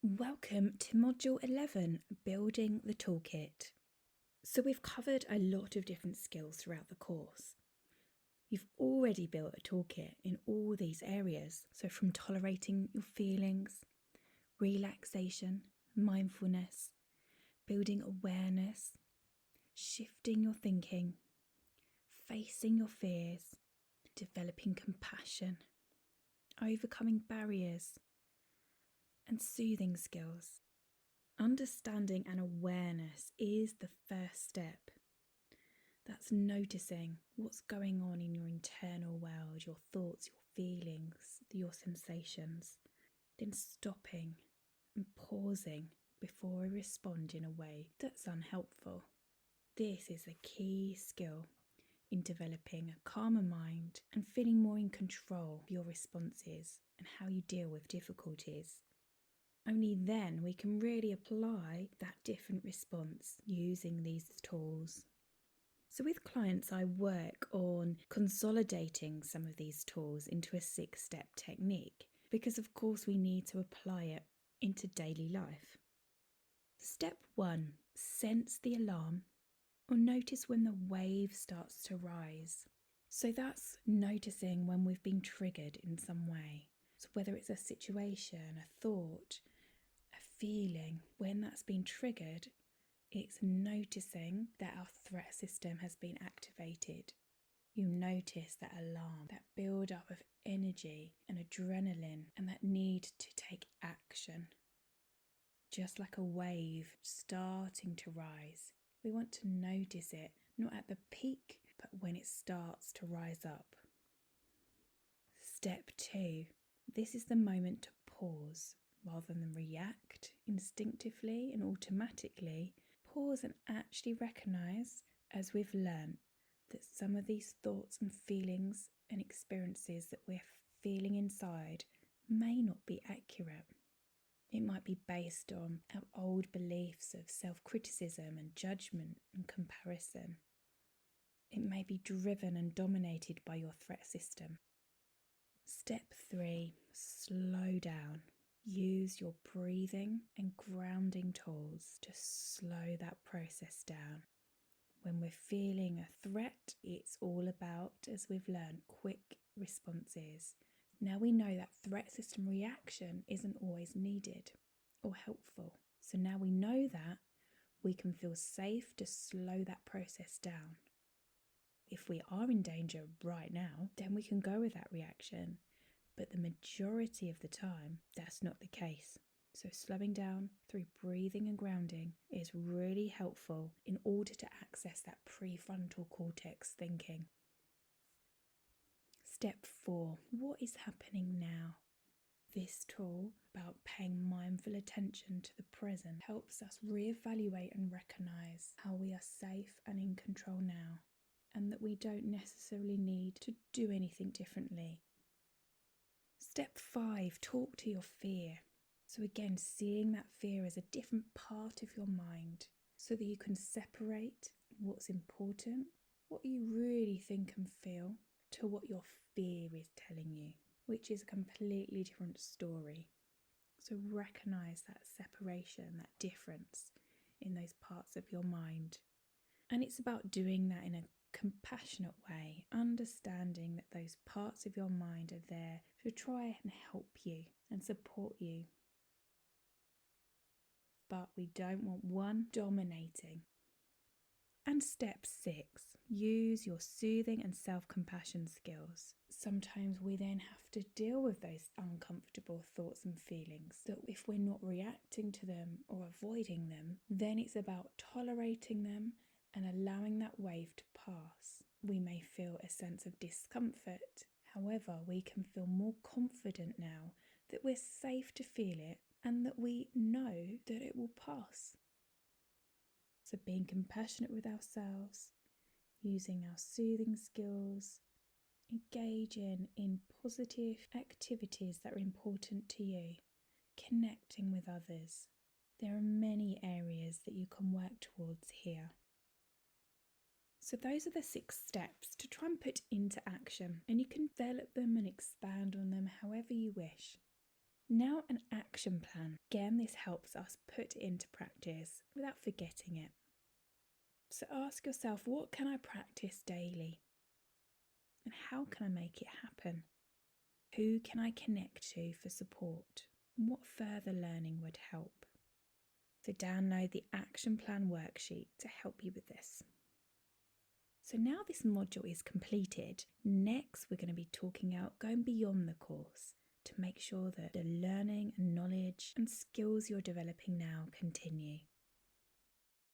Welcome to Module 11, Building the Toolkit. So we've covered a lot of different skills throughout the course. You've already built a toolkit in all these areas, so from tolerating your feelings, relaxation, mindfulness, building awareness, shifting your thinking, facing your fears, developing compassion, overcoming barriers, and soothing skills. Understanding and awareness is the first step. That's noticing what's going on in your internal world, your thoughts, your feelings, your sensations. Then stopping and pausing before we respond in a way that's unhelpful. This is a key skill in developing a calmer mind and feeling more in control of your responses and how you deal with difficulties. Only then we can really apply that different response using these tools. So with clients, I work on consolidating some of these tools into a 6-step technique because of course we need to apply it into daily life. Step 1, sense the alarm or notice when the wave starts to rise. So that's noticing when we've been triggered in some way. So whether it's a situation, a thought, a feeling, when that's been triggered, it's noticing that our threat system has been activated. You notice that alarm, that build up of energy and adrenaline, and that need to take action. Just like a wave starting to rise, we want to notice it, not at the peak, but when it starts to rise up. Step 2. This is the moment to pause. Rather than react instinctively and automatically, pause and actually recognise, as we've learnt, that some of these thoughts and feelings and experiences that we're feeling inside may not be accurate. It might be based on our old beliefs of self-criticism and judgment and comparison. It may be driven and dominated by your threat system. Step 3, slow down. Use your breathing and grounding tools to slow that process down. When we're feeling a threat, it's all about, as we've learned, quick responses. Now we know that threat system reaction isn't always needed or helpful. So now we know that, we can feel safe to slow that process down. If we are in danger right now, then we can go with that reaction. But the majority of the time, that's not the case. So slowing down through breathing and grounding is really helpful in order to access that prefrontal cortex thinking. Step 4, what is happening now? This tool about paying mindful attention to the present helps us reevaluate and recognise how we are safe and in control now, and that we don't necessarily need to do anything differently. Step 5, talk to your fear. So again, seeing that fear as a different part of your mind so that you can separate what's important, what you really think and feel, to what your fear is telling you, which is a completely different story. So recognise that separation, that difference in those parts of your mind. And it's about doing that in a compassionate way, understanding that those parts of your mind are there to try and help you and support you. But we don't want one dominating. And step 6, use your soothing and self-compassion skills. Sometimes we then have to deal with those uncomfortable thoughts and feelings. So if we're not reacting to them or avoiding them, then it's about tolerating them and allowing that wave to pass. We may feel a sense of discomfort. However, we can feel more confident now that we're safe to feel it and that we know that it will pass. So being compassionate with ourselves, using our soothing skills, engaging in positive activities that are important to you, connecting with others. There are many areas that you can work towards here. So those are the 6 steps to try and put into action, and you can develop them and expand on them however you wish. Now an action plan. Again, this helps us put it into practice without forgetting it. So ask yourself, what can I practice daily? And how can I make it happen? Who can I connect to for support? And what further learning would help? So download the action plan worksheet to help you with this. So now this module is completed, next we're going to be talking about going beyond the course to make sure that the learning and knowledge and skills you're developing now continue.